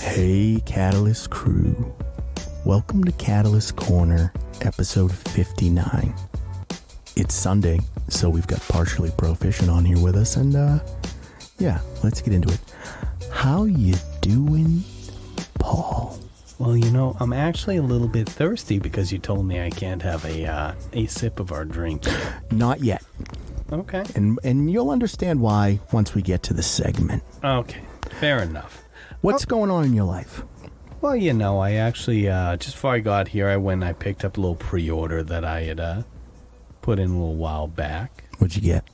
Hey, Catalyst crew. Welcome to Catalyst Corner, episode 59. It's Sunday, so we've got Partially Proficient on here with us, and, yeah, let's get into it. How you doing, Paul? Well, you know, I'm actually a little bit thirsty because you told me I can't have a sip of our drink yet. Not yet. Okay. And you'll understand why once we get to the segment. Okay, fair enough. What's going on in your life? Well, you know, I actually, just before I got here, I went and I picked up a little pre-order that I had put in a little while back. What'd you get?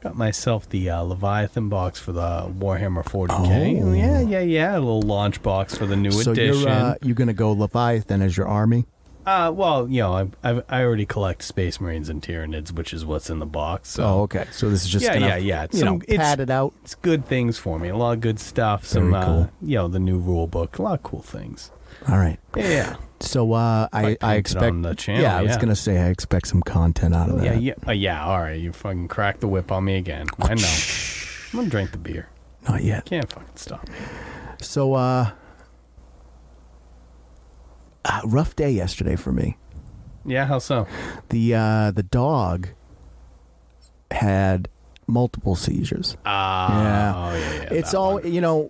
Got myself the Leviathan box for the Warhammer 40K. Oh. Yeah. A little launch box for the new edition. So you're going to go Leviathan as your army? Well, you know, I already collect Space Marines and Tyranids, which is what's in the box. So. Oh, okay. So this is just padded out. It's good things for me. A lot of good stuff. Very cool. The new rule book. A lot of cool things. All right. Yeah. So I expect on the channel. Yeah, I was gonna say I expect some content out of that. Yeah. All right, you fucking cracked the whip on me again. I know. I'm gonna drink the beer. Not yet. Can't fucking stop me. So rough day yesterday for me. Yeah, how so? The dog had multiple seizures. Yeah. Oh yeah. It's all one.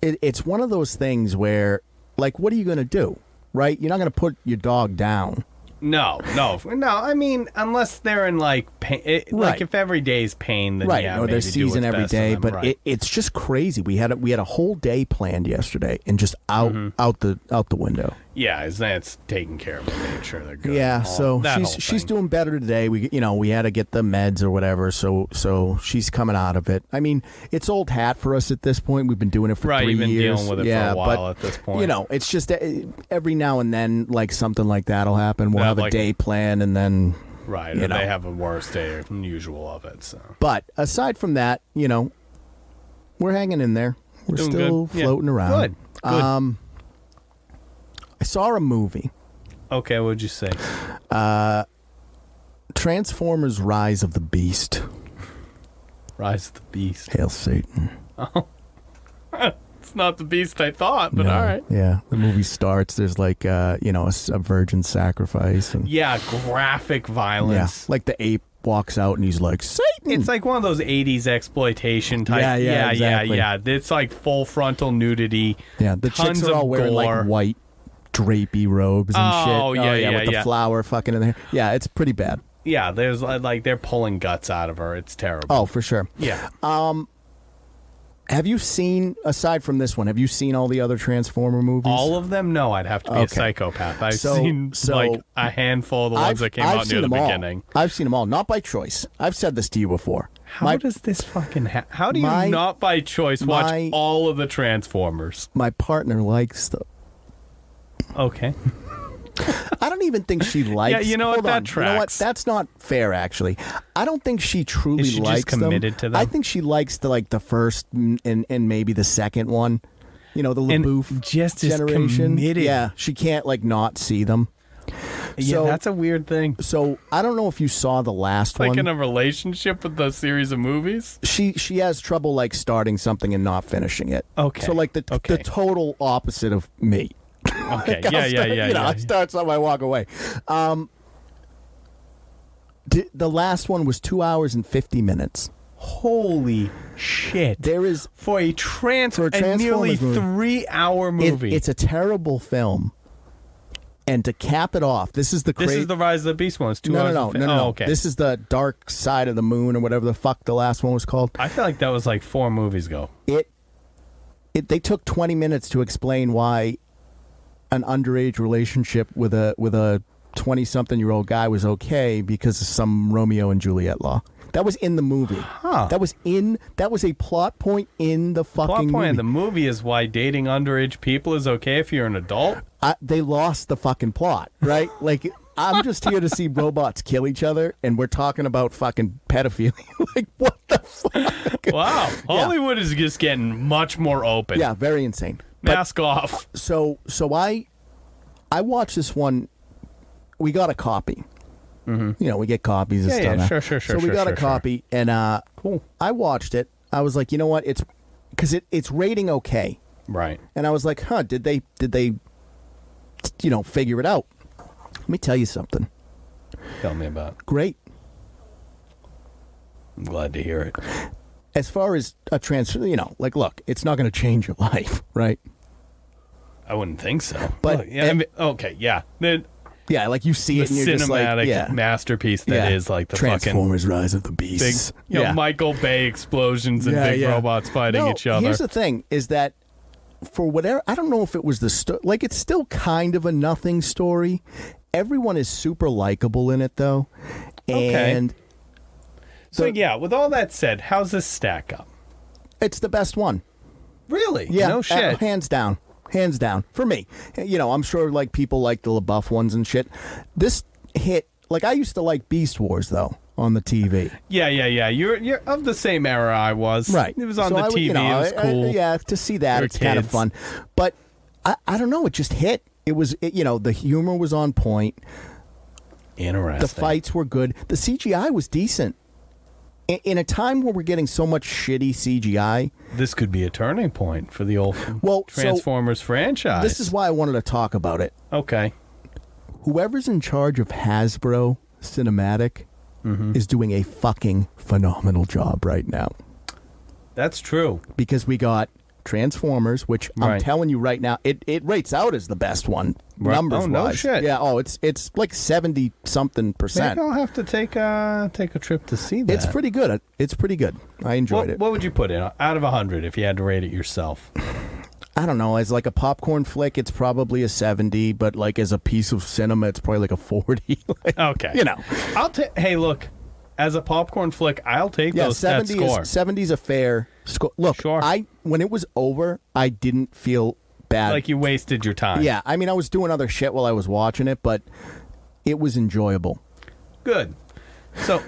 It's one of those things where, like, what are you gonna do? Right? You're not going to put your dog down. No. I mean, unless they're in, like, pain. Right. Like, if every day's pain, then right. yeah, Or maybe they're do seizing what's every best for day. them. But Right. it's just crazy. We had a whole day planned yesterday, and just out the window. Yeah, it's taking care of them, making sure they're good. Yeah, so she's doing better today. We had to get the meds or whatever, so she's coming out of it. I mean, it's old hat for us at this point. We've been doing it for 3 years. You've been dealing with it for a while at this point. You know, it's just every now and then, like, something like that'll happen. We'll have a day plan, and then right, or they have a worse day than usual of it. So, but aside from that, we're hanging in there. We're doing still good. floating around. Good. I saw a movie. Okay, what'd you say? Transformers: Rise of the Beast. Rise of the Beast. Hail Satan. Oh. It's not the beast I thought, but No, all right. Yeah, the movie starts. There's like, a virgin sacrifice. And, yeah, graphic violence. Yeah, like the ape walks out and he's like, Satan! It's like one of those 80s exploitation type. Yeah, exactly. Yeah. It's like full frontal nudity. Yeah, the chicks are all wearing like white drapey robes and shit. Oh, yeah, with the flower fucking in there. Yeah, it's pretty bad. Yeah, there's like they're pulling guts out of her. It's terrible. Oh, for sure. Yeah. Have you seen, aside from this one, have you seen all the other Transformer movies? All of them? No, I'd have to be a psychopath. I've seen like a handful of the ones that came out near the beginning. I've seen them all, not by choice. I've said this to you before. How does this fucking how do you not by choice watch all of the Transformers? My partner likes them. Okay. I don't even think she likes. Yeah, you know what? That tracks. You know what? That's not fair, actually. I don't think she truly Is she likes just committed to them? I think she likes the first and maybe the second one. The LaBouffe just generation. Committed. Yeah, she can't not see them. Yeah, so, that's a weird thing. So I don't know if you saw the last one. Like in a relationship with the series of movies? She has trouble starting something and not finishing it. Okay. So the total opposite of me. Okay. Yeah. I start something, I walk away. The last one was 2 hours and 50 minutes. Holy shit! There is for a nearly 3 hour movie. It's a terrible film. And to cap it off, this is the This is the Rise of the Beast one. It's 2 hours. No. Oh, okay. This is the Dark Side of the Moon or whatever the fuck the last one was called. I feel like that was like 4 movies ago. They took 20 minutes to explain why an underage relationship with a 20-something-year-old guy was okay because of some Romeo and Juliet law. That was in the movie. Huh. That was a plot point in the fucking movie. Plot point in the movie is why dating underage people is okay if you're an adult? They lost the fucking plot, right? Like, I'm just here to see robots kill each other, and we're talking about fucking pedophilia. Like, what the fuck? Wow. Hollywood is just getting much more open. Yeah, very insane. Mask off. So I watched this one. We got a copy. Mm-hmm. We get copies and stuff. Yeah, sure. So we got a copy, and cool. I watched it. I was like, you know what? It's because it's rating okay. Right. And I was like, huh, did they figure it out? Let me tell you something. Tell me about it. Great. I'm glad to hear it. As far as a transfer, look, it's not going to change your life, right? I wouldn't think so. But look, yeah, okay, yeah. Yeah, like you see The it and you're just like, cinematic masterpiece that is like the Transformers fucking Rise of the big, Beasts. Michael Bay explosions and big robots fighting each other. Here's the thing, is that for whatever, I don't know if it was the story, like it's still kind of a nothing story. Everyone is super likable in it, though. And so, with all that said, how's this stack up? It's the best one. Really? Yeah. No shit. Hands down. Hands down. For me. I'm sure like people like the LaBeouf ones and shit. This hit, like I used to like Beast Wars, though, on the TV. Yeah. You're of the same era I was. Right. It was on the TV. It was cool. To see that, it's kind of fun. But I don't know. It just hit. It was, the humor was on point. Interesting. The fights were good. The CGI was decent. In a time where we're getting so much shitty CGI, this could be a turning point for the old Transformers franchise. This is why I wanted to talk about it. Okay. Whoever's in charge of Hasbro Cinematic is doing a fucking phenomenal job right now. That's true. Because we got Transformers, which I'm telling you right now, it rates out as the best one, numbers wise. No shit. Yeah, it's like 70-something%. Maybe I'll have to take a trip to see that. It's pretty good. It's pretty good. I enjoyed it. What would you put in out of 100 if you had to rate it yourself? I don't know. As like a popcorn flick, it's probably a 70, but like as a piece of cinema, it's probably like a 40. Okay. I'll take. Hey, look. As a popcorn flick, I'll take that score. 70's a fair score. Look, sure. When it was over, I didn't feel bad. Like you wasted your time. Yeah, I mean, I was doing other shit while I was watching it, but it was enjoyable. Good. So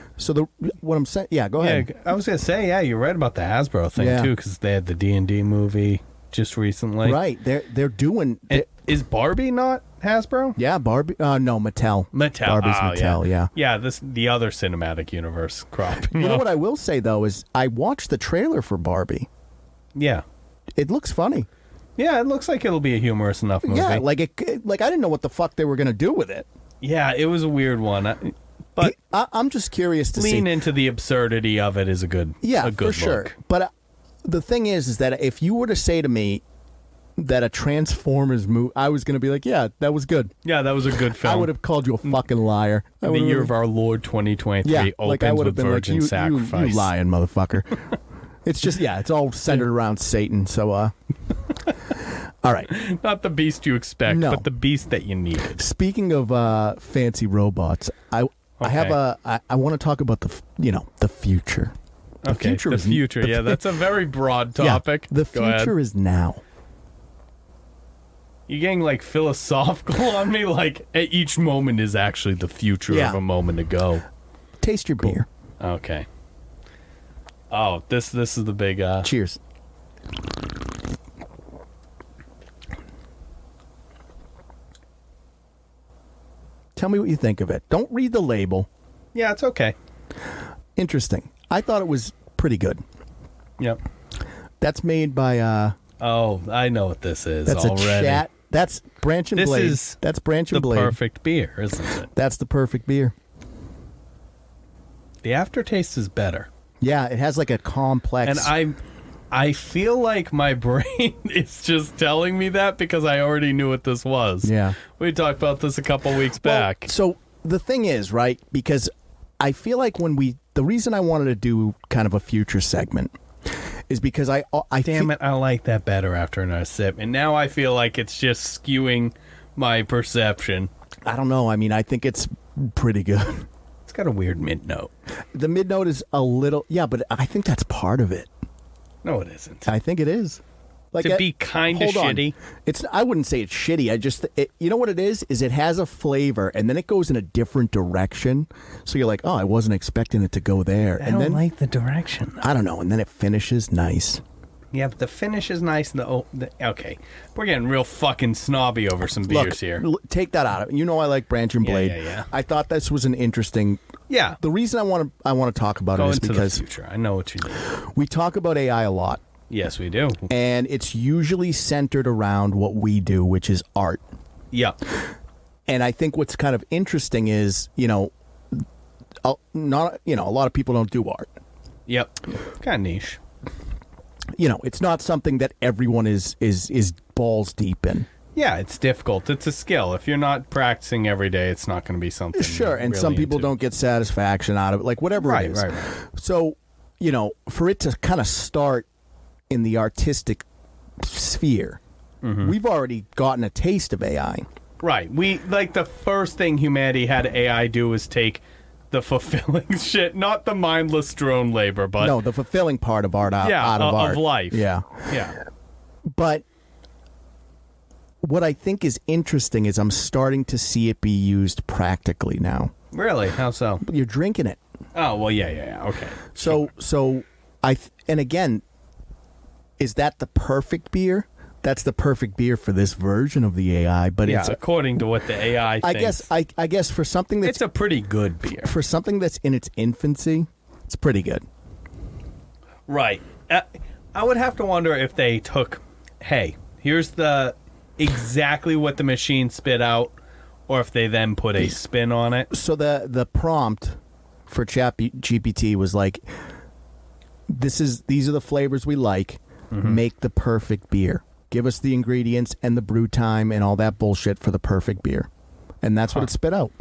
what I'm saying, go ahead. I was gonna say, you're right about the Hasbro thing too, because they had the D&D movie just recently. Right, they're doing. Is Barbie not Hasbro? Yeah, Barbie. No, Mattel. Barbie's Mattel. Yeah. Yeah, the other cinematic universe crop. You know what I will say though is I watched the trailer for Barbie. Yeah, it looks funny. Yeah, it looks like it'll be a humorous enough movie. Yeah, like I didn't know what the fuck they were gonna do with it. Yeah, it was a weird one. But I'm just curious to lean into the absurdity of it is a good for sure. Look. But the thing is that if you were to say to me that a Transformers movie, I was going to be like, yeah, that was good. Yeah, that was a good film. I would have called you a fucking liar. The year of our Lord 2023 opens with virgin sacrifice. You lying motherfucker. It's just, it's all centered around Satan. So, all right. Not the beast you expect, but the beast that you needed. Speaking of fancy robots, I want to talk about the future. The future. That's a very broad topic. The future is now. You're getting like philosophical on me, like each moment is actually the future of a moment ago. Taste your beer. Okay. Oh, this is the big cheers. Tell me what you think of it. Don't read the label. Yeah, it's okay. Interesting. I thought it was pretty good. Yep. That's made by oh, I know what this is that's already. That's Branch and Blade. That's Branch and Blade. The perfect beer, isn't it? That's the perfect beer. The aftertaste is better. Yeah, it has like a complex. And I feel like my brain is just telling me that because I already knew what this was. Yeah. We talked about this a couple weeks back. So the thing is, right, because I feel like the reason I wanted to do kind of a future segment is because I damn it, I like that better after another sip. And now I feel like it's just skewing my perception. I don't know. I mean, I think it's pretty good. It's got a weird mid note. The mid note is a little, but I think that's part of it. No, it isn't. I think it is. Like to be kind of shitty. I wouldn't say it's shitty. You know what it is? Is it has a flavor and then it goes in a different direction. So you're like, oh, I wasn't expecting it to go there. I don't like the direction. I don't know. And then it finishes nice. Yeah, but the finish is nice. Okay. We're getting real fucking snobby over some beers here. Take that out of it. You know I like Branch and Blade. Yeah. I thought this was an interesting... Yeah. The reason I want to talk about it is because... the future. I know what you mean. We talk about AI a lot. Yes, we do. And it's usually centered around what we do, which is art. Yeah. And I think what's kind of interesting is, a lot of people don't do art. Yep. Kind of niche. It's not something that everyone is balls deep in. Yeah, it's difficult. It's a skill. If you're not practicing every day, it's not going to be something. Sure, and really some people don't get satisfaction out of it, like whatever it is. Right. So, for it to kind of start in the artistic sphere, we've already gotten a taste of AI. Right. We the first thing humanity had AI do was take the fulfilling shit, not the mindless drone labor, but no, the fulfilling part of art out of art. Of life. Yeah. But what I think is interesting is I'm starting to see it be used practically now. Really? How so? You're drinking it. Oh, well, yeah. Okay. So and again, is that the perfect beer? That's the perfect beer for this version of the AI, but it's according to what the AI thinks. I guess for something that's it's a pretty good beer. For something that's in its infancy, it's pretty good. Right. I would have to wonder if they took, hey, here's exactly what the machine spit out, or if they then put a spin on it. So the prompt for ChatGPT was like, these are the flavors we like. Make the perfect beer. Give us the ingredients and the brew time and all that bullshit for the perfect beer. And that's what it spit out.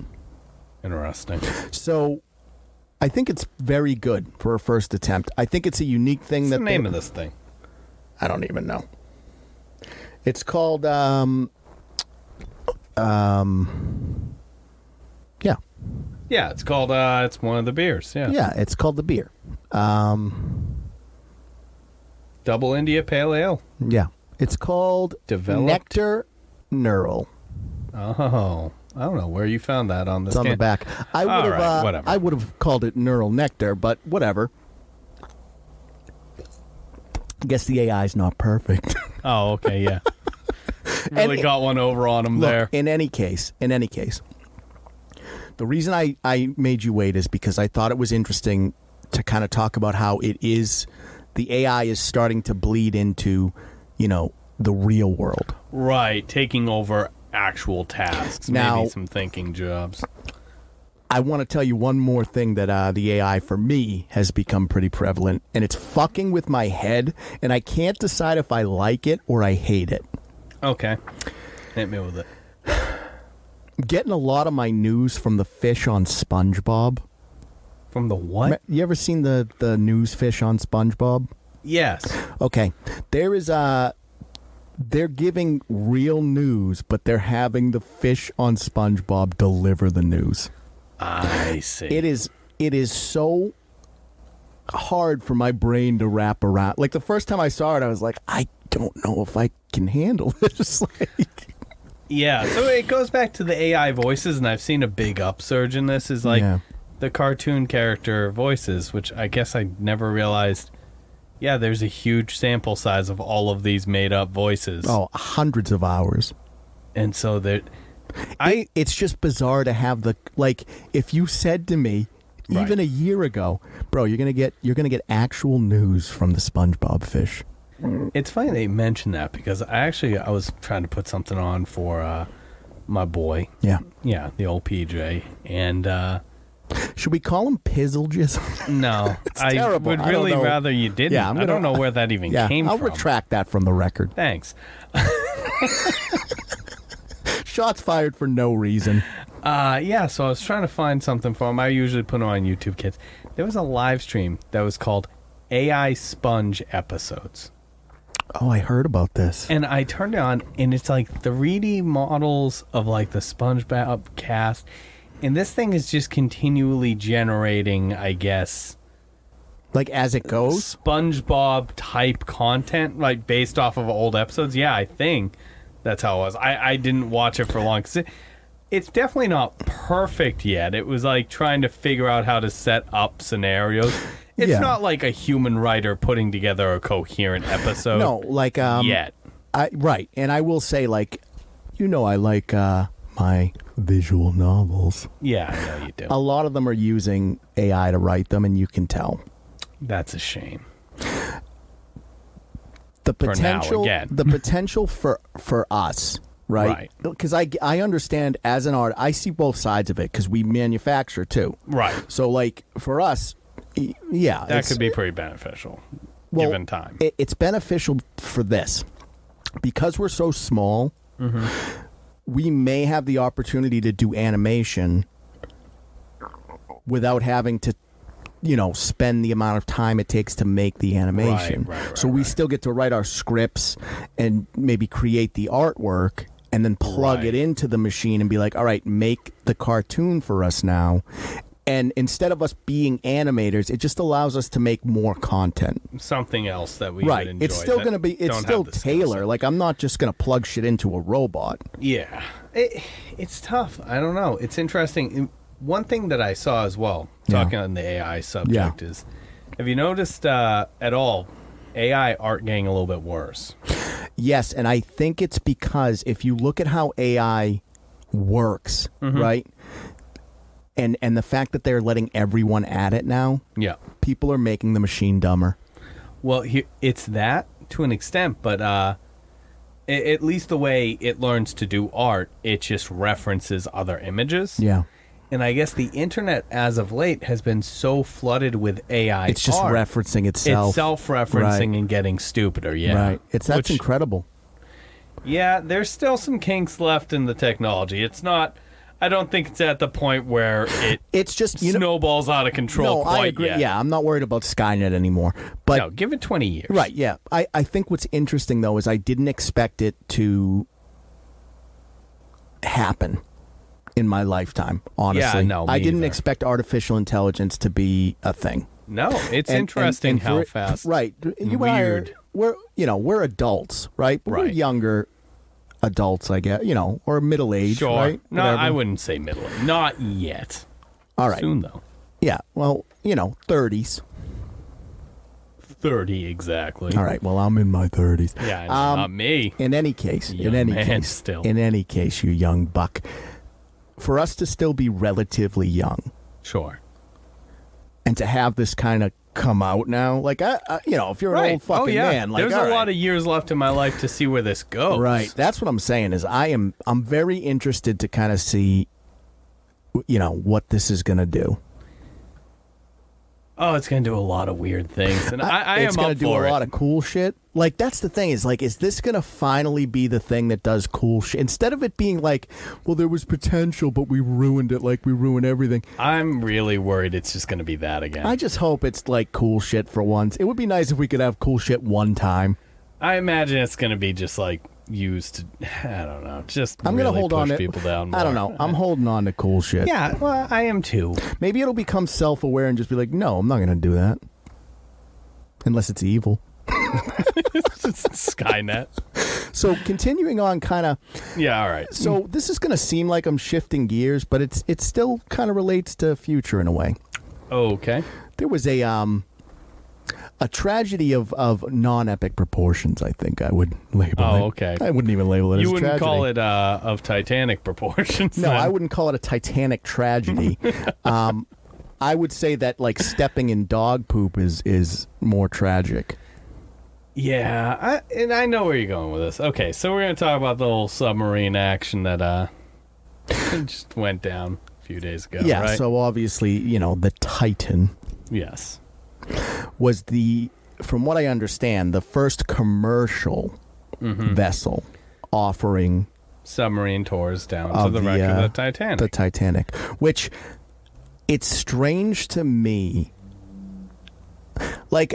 Interesting. So I think it's very good for a first attempt. I think it's a unique thing. What's the name of this thing? I don't even know. It's called Yeah, it's called it's one of the beers, yeah. Yeah, it's called the beer. Double India Pale Ale. Yeah. It's called Nectar Neural. Oh, I don't know where you found that on this. It's on the back. Whatever. I would have called it Neural Nectar, but whatever. I guess the AI is not perfect. Oh, okay, yeah. Really got one over on him there. In any case, the reason I made you wait is because I thought it was interesting to kind of talk about how the AI is starting to bleed into, the real world. Right, taking over actual tasks, now, maybe some thinking jobs. I want to tell you one more thing that the AI, for me, has become pretty prevalent, and it's fucking with my head, and I can't decide if I like it or I hate it. Okay. Hit me with it. I'm getting a lot of my news from the fish on Spongebob. From the what? You ever seen the news fish on Spongebob? Yes. Okay. They're giving real news, but they're having the fish on Spongebob deliver the news. I see. It is so hard for my brain to wrap around. Like, the first time I saw it, I was like, I don't know if I can handle this. Yeah, so it goes back to the AI voices, and I've seen a big upsurge in this, is the cartoon character voices, which I guess I never realized. Yeah, there's a huge sample size of all of these made-up voices. Oh, hundreds of hours. And so it's just bizarre to have if you said to me, even a year ago, bro, you're gonna get actual news from the SpongeBob fish. It's funny they mentioned that, because I was trying to put something on for my boy. Yeah. Yeah, the old PJ. And should we call him Pizzleges? No. I terrible. would really rather you didn't. Yeah, I don't know where that even came I'll from. retract that from the record. Thanks. Shots fired for no reason. So I was trying to find something for him. I usually put them on YouTube Kids. There was a live stream that was called AI Sponge Episodes. Oh, I heard about this. And I turned it on, and it's like 3D models of the SpongeBob cast. And this thing is just continually generating, I guess, as it goes? SpongeBob type content, based off of old episodes. Yeah, I think that's how it was. I didn't watch it for long. 'Cause it's definitely not perfect yet. It was trying to figure out how to set up scenarios. It's not like a human writer putting together a coherent episode. No, yet. Right. And I will say, I like my visual novels. Yeah, I know you do. A lot of them are using AI to write them, and you can tell. That's a shame. the for now, potential again. the potential for us, right? Because I understand as an artist, I see both sides of it because we manufacture too, Right. So like for us, yeah, That could be pretty beneficial, well, given time. It's beneficial for this because we're so small. We may have the opportunity to do animation without having to, spend the amount of time it takes to make the animation. Right, so we still get to write our scripts and maybe create the artwork and then plug it into the machine and be like, all right, make the cartoon for us now. And instead of us being animators, it just allows us to make more content. Something else that we would enjoy. It's still going to be, it's still Taylor. Like, I'm not just going to plug shit into a robot. Yeah. It's tough. I don't know. It's interesting. One thing that I saw as well, talking on the AI subject, is, have you noticed at all AI art getting a little bit worse? Yes, and I think it's because if you look at how AI works, right? And the fact that they're letting everyone at it now, people are making the machine dumber. Well, it's that to an extent, but at least the way it learns to do art, it just references other images. Yeah. And I guess the internet, as of late, has been so flooded with AI It's just art. referencing itself. It's self-referencing and getting stupider, Right. That's incredible. Yeah, there's still some kinks left in the technology. It's not... I don't think it's at the point where it's just snowballs out of control. No, I agree. Yet. Yeah, I'm not worried about Skynet anymore. But no, give it 20 years. Right, yeah. I think what's interesting, though, is I didn't expect it to happen in my lifetime, honestly. Yeah, no, I didn't either. expect artificial intelligence to be a thing. No, it's interesting how fast. Right. Weird. We're adults, right? But we're younger adults, I guess, or middle age, Sure. right? No, Whatever. I wouldn't say middle. Not yet. All right. Soon, though. Yeah, well, 30s. 30, exactly. All right, well, I'm in my 30s. Yeah, not me. In any case, In any case, you young buck, for us to still be relatively young. Sure. And to have this kind of come out now, like, if you're an old fucking man, like, there's a lot of years left in my life to see where this goes. Right. That's what I'm saying is I'm very interested to kind of see, what this is going to do. Oh, it's going to do a lot of weird things. And I am up for it. It's going to do a lot of cool shit. Like, that's the thing is, like, is this going to finally be the thing that does cool shit? Instead of it being like, well, there was potential, but we ruined it like we ruined everything. I'm really worried it's just going to be that again. I just hope it's, like, cool shit for once. It would be nice if we could have cool shit one time. I imagine it's going to be just, like, used to, I don't know, just I'm really gonna hold push on to people down more. I don't know. I'm holding on to cool shit. Yeah, well, I am too. Maybe it'll become self-aware and just be like, no, I'm not going to do that. Unless it's evil. Skynet. So continuing on kind of... Yeah, all right. So this is going to seem like I'm shifting gears, but it still kind of relates to future in a way. Okay. There was a tragedy of non-epic proportions, I think I would label it. Oh, okay. I wouldn't even label it as You a wouldn't tragedy. call it of Titanic proportions. No, then. I wouldn't call it a Titanic tragedy. I would say that, like, stepping in dog poop is more tragic. Yeah, I know where you're going with this. Okay, so we're going to talk about the whole submarine action that just went down a few days ago, Yeah, right? so obviously, the Titan Yes. was from what I understand, the first commercial vessel offering Submarine tours down to the wreck of the Titanic. The Titanic, which it's strange to me. Like,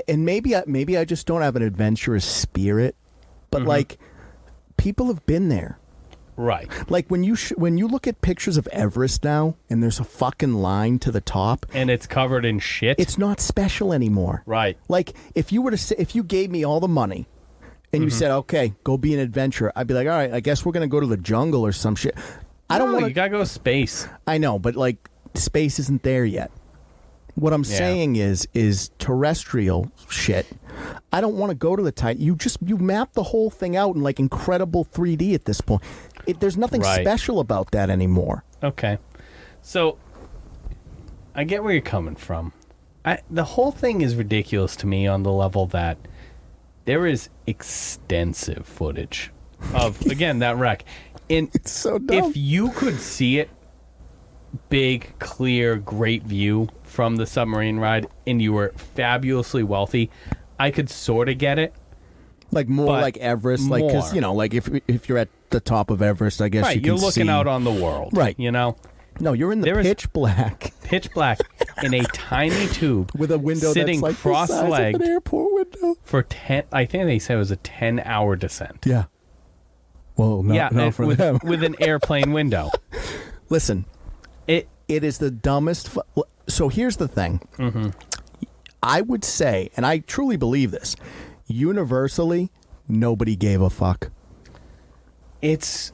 and maybe I just don't have an adventurous spirit, but like, people have been there. Right. Like when you look at pictures of Everest now, and there's a fucking line to the top, And it's covered in shit. it's not special anymore. Right. Like if you gave me all the money, and you said, okay, go be an adventurer, I'd be like, all right, I guess we're gonna go to the jungle or some shit. I don't want You gotta go to space. I know, but like space isn't there yet. What I'm saying is terrestrial shit. I don't want to go to the Titan. You map the whole thing out in like incredible 3D at this point. There's nothing special about that anymore. Okay. So, I get where you're coming from. The whole thing is ridiculous to me on the level that there is extensive footage of, again, that wreck. And It's so dumb. if you could see it, big, clear, great view from the submarine ride, and you were fabulously wealthy, I could sort of get it. Like more But like Everest, like because more. you know, like if you're at the top of Everest, I guess Right, you can you're looking see. out on the world. Right. You know? No, you're in the There is- pitch black Pitch black in a tiny tube with a window sitting that's like the size of cross-legged an airport window. for 10, I think they said it was a 10-hour descent. Yeah. Well, no, Yeah, not and for with, them. with an airplane window. Listen, It it is the dumbest. So here's the thing. Mm-hmm. I would say, and I truly believe this, universally, nobody gave a fuck. it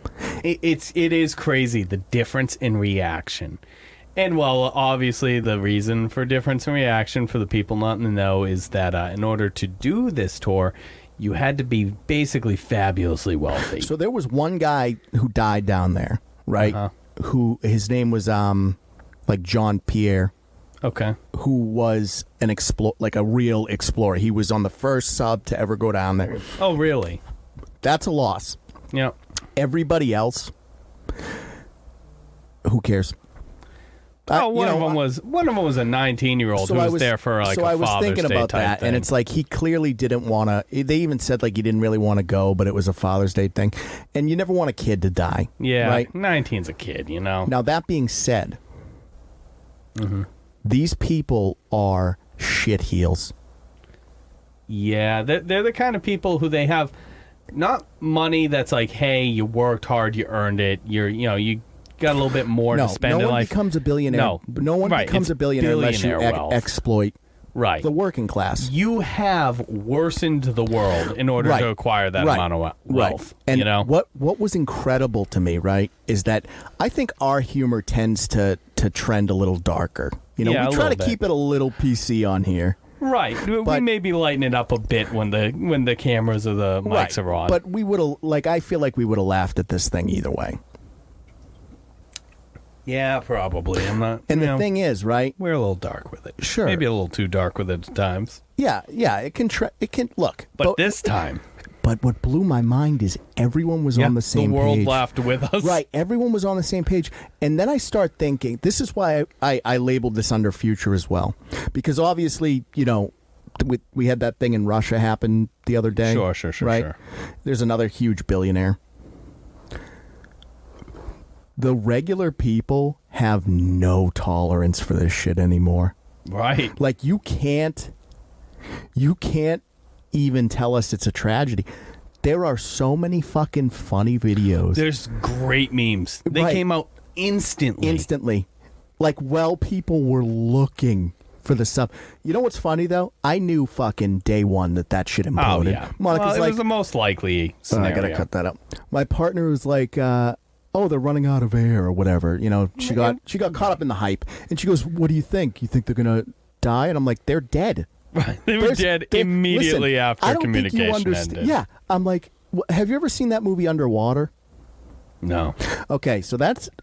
is crazy, the difference in reaction. And well, obviously the reason for difference in reaction for the people not in the know is that in order to do this tour, you had to be basically fabulously wealthy. So there was one guy who died down there, right? Uh-huh. Who his name was like John Pierre, Okay. who was an like a real explorer. He was on the first sub to ever go down there. Oh, really? That's a loss. Yeah. Everybody else, who cares? Oh, one of them was a 19-year-old who was there for like so a I was Father's thinking Day about type that, thing. and it's like he clearly didn't want to. They even said like he didn't really want to go, but it was a Father's Day thing, and you never want a kid to die. yeah, right. 19's a kid, you know. Now that being said, Mm-hmm. these people are shit heels. Yeah, they're the kind of people who they have not money that's like, hey, you worked hard, you earned it, you got a little bit more to spend no in one life. becomes a billionaire. No one right, becomes it's a billionaire unless you billionaire wealth. exploit Right. the working class. You have worsened the world in order Right. to acquire that Right. amount of wealth. Right. And you know? what was incredible to me, right, is that I think our humor tends to trend a little darker. You know, Yeah, we a try to little bit. keep it a little PC on here. Right. We But- maybe lighten it up a bit when the cameras or the mics are on. But we would have, like, I feel like we would have laughed at this thing either way. yeah, probably. I'm not. And you the know, thing is, right? we're a little dark with it. Sure. Maybe a little too dark with it at times. Yeah, it can look. But this time, But what blew my mind is everyone was on the same the world page. laughed with us. Right, everyone was on the same page. And then I start thinking, this is why I labeled this under future as well. Because obviously, you know, we had that thing in Russia happen the other day. Sure, right? sure. There's another huge billionaire. The regular people have no tolerance for this shit anymore. Right. Like you can't even tell us it's a tragedy. There are so many fucking funny videos. There's great memes. They Right. came out instantly. Like, well, people were looking for the stuff. You know what's funny though? I knew fucking day one that shit Oh, imploded. yeah. Monica's Well, it like, was the most likely I scenario. gotta cut that out. My partner was like, oh, they're running out of air or whatever. You know, she got caught up in the hype, and she goes, "What do you think? You think they're gonna die?" And I'm like, "They're dead." Right. They were dead immediately listen, after I don't think you communication understand. ended. Yeah, I'm like, have you ever seen that movie Underwater? No. Okay, so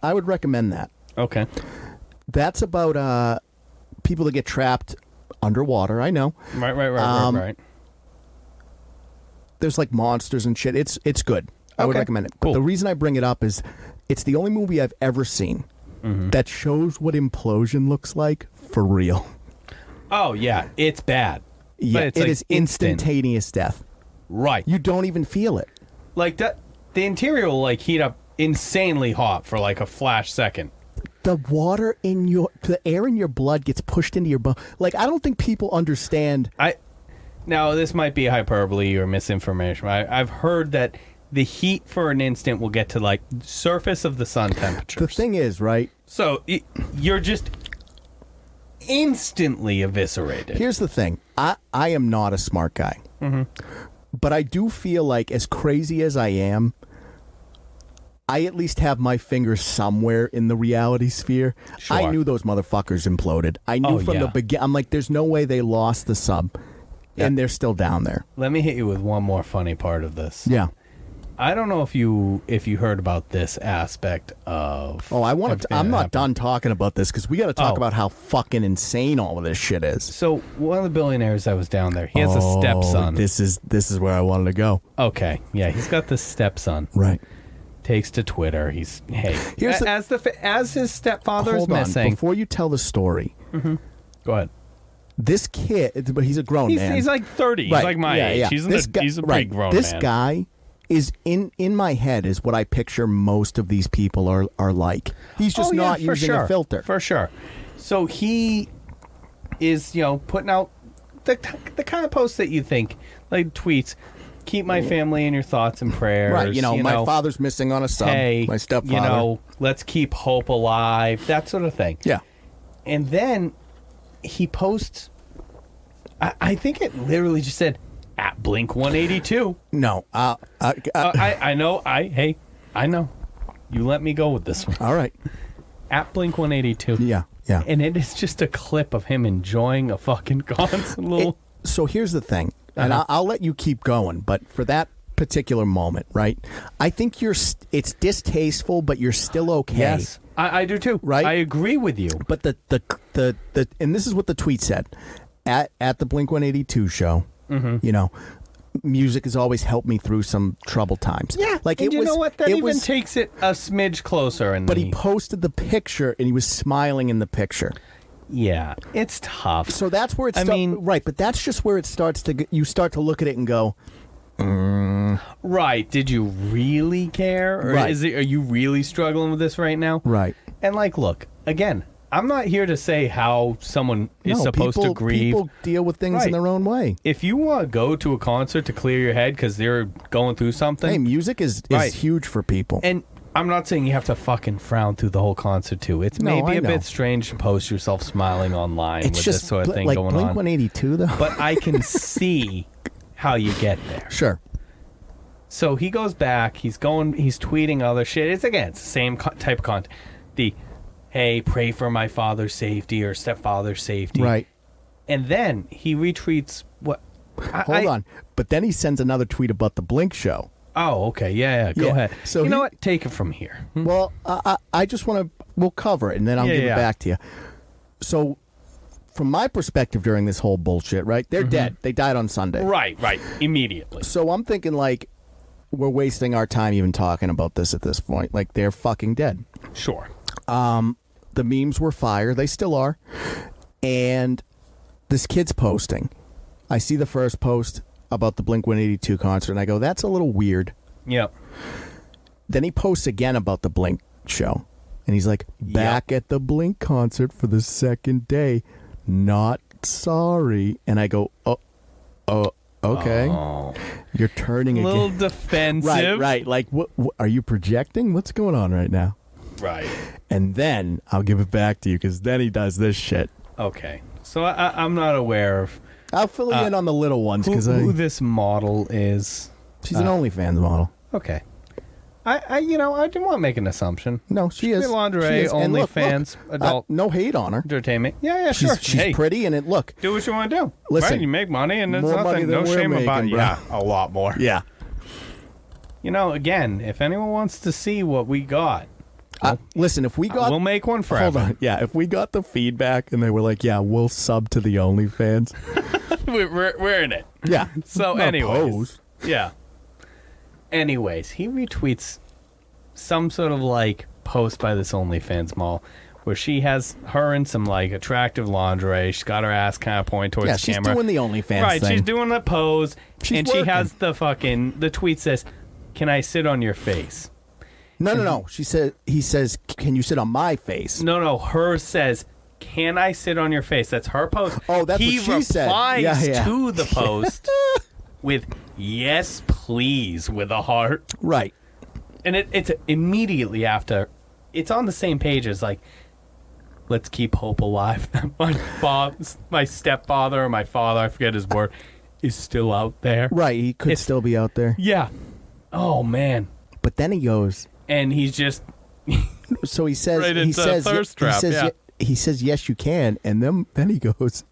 I would recommend that. Okay. That's about people that get trapped underwater. I know. Right. There's like monsters and shit. It's good. I would Okay, recommend it. cool. But the reason I bring it up is it's the only movie I've ever seen that shows what implosion looks like for real. Oh, yeah. It's bad. Yeah, But it's it like is instant. instantaneous death. Right. You don't even feel it. Like, the interior will, like, heat up insanely hot for, like, a flash second. The air in your blood gets pushed into your bone. Like, I don't think people understand. Now, this might be hyperbole or misinformation. I've heard that the heat for an instant will get to, like, surface of the sun temperatures. The thing is, right? So, you're just instantly eviscerated. Here's the thing. I am not a smart guy. Mm-hmm. But I do feel like, as crazy as I am, I at least have my fingers somewhere in the reality sphere. Sure. I knew those motherfuckers imploded. I knew from the beginning. I'm like, there's no way they lost the sub. Yeah. And they're still down there. Let me hit you with one more funny part of this. Yeah. I don't know if you heard about this aspect of. Oh, I'm not done talking about this because we got to talk about how fucking insane all of this shit is. So one of the billionaires that was down there, he has a stepson. This is where I wanted to go. Okay, yeah, he's got this stepson. Right. Takes to Twitter. He's as his stepfather is missing. Before you tell the story, go ahead. This kid, but he's a grown man. He's like 30. Right. He's like my age. Yeah. He's a pretty grown man. This guy is in my head is what I picture most of these people are like. He's just not using a filter. For sure. So he is, putting out the kind of posts that you think, like tweets, keep my family in your thoughts and prayers. Right, my father's missing on a sub. Hey, my stepfather. Let's keep hope alive. That sort of thing. Yeah. And then he posts, I think it literally just said, at Blink 182. No. I know. I know. You let me go with this one. All right. At Blink 182. Yeah. And it is just a clip of him enjoying a fucking constant So here's the thing, and I'll let you keep going, but for that particular moment, right? I think it's distasteful, but you're still okay. Yes, I do too. Right? I agree with you. But the and this is what the tweet said at the Blink 182 show. Music has always helped me through some troubled times. Yeah, like and you know what? That even takes it a smidge closer. But he posted the picture, and he was smiling in the picture. Yeah, it's tough. So that's where right, but that's just where it starts to. You start to look at it and go, right. Did you really care, or right. are you really struggling with this right now? Right. And look again. I'm not here to say how someone is supposed to grieve. People deal with things in their own way. If you want to go to a concert to clear your head because they're going through something, hey, music is huge for people. And I'm not saying you have to fucking frown through the whole concert too. It's maybe a bit strange to post yourself smiling online with this sort of thing going Blink on. 182 though. But I can see how you get there. Sure. So he goes back. He's tweeting other shit. It's the same type of content. Hey, pray for my father's safety or stepfather's safety. Right. And then he retweets what? Hold on. But then he sends another tweet about the Blink show. Oh, okay. Yeah. Go ahead. So you know what? Take it from here. Well, I just want to, we'll cover it and then I'll give it back to you. So from my perspective during this whole bullshit, right? They're dead. They died on Sunday. Right. Immediately. So I'm thinking we're wasting our time even talking about this at this point. They're fucking dead. Sure. The memes were fire. They still are. And this kid's posting. I see the first post about the Blink 182 concert, and I go, that's a little weird. Yep. Then he posts again about the Blink show. And he's like, back at the Blink concert for the second day. Not sorry. And I go, okay. Oh. You're turning again. A little defensive. Right. What are you projecting? What's going on right now? Right. And then I'll give it back to you because then he does this shit. Okay. So I'm not aware of. I'll fill you in on the little ones because who this model is. She's an OnlyFans model. Okay. I didn't want to make an assumption. No, she is. Lingerie, OnlyFans, adult. No hate on her. Entertainment. Yeah, sure. She's pretty, and look. Do what you want to do. Listen, right? You make money, and there's nothing. No shame making, about it. bro. Yeah, a lot more. Yeah. Again, if anyone wants to see what we got. Listen, if we got... we'll make one forever. Hold on. Yeah, if we got the feedback and they were like, yeah, we'll sub to the OnlyFans. we're in it. Yeah. So anyways. Yeah. Anyways, he retweets some sort of post by this OnlyFans model where she has her in some attractive lingerie. She's got her ass kind of pointed towards the camera. She's doing the OnlyFans thing. Right, she's doing the pose. She's and working. she has the tweet says, "Can I sit on your face?" No. He says, "Can you sit on my face?" No. Her says, "Can I sit on your face?" That's her post. Oh, that's what she said. He replies to the post with "Yes, please" with a heart. Right. And it's immediately after. It's on the same page as let's keep hope alive. My stepfather or my father, I forget his word, is still out there. Right. He could still be out there. Yeah. Oh man. But then he goes. And he's just. So he says. Right he says. Thirst trap, he says yes, you can, and then he goes.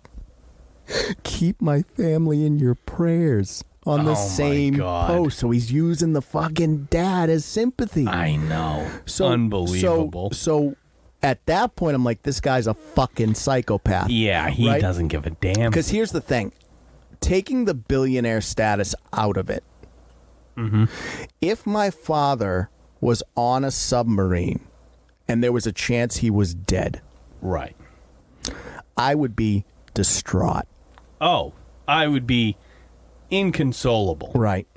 Keep my family in your prayers. on the Oh, my same God. post. So he's using the fucking dad as sympathy. I know. So, Unbelievable. So at that point, I'm like, this guy's a fucking psychopath. Yeah, he right? doesn't give a damn. Because here's the thing. Taking the billionaire status out of it. Mm-hmm. If my father was on a submarine and there was a chance he was dead, Right. I would be distraught. Oh, I would be inconsolable. Right.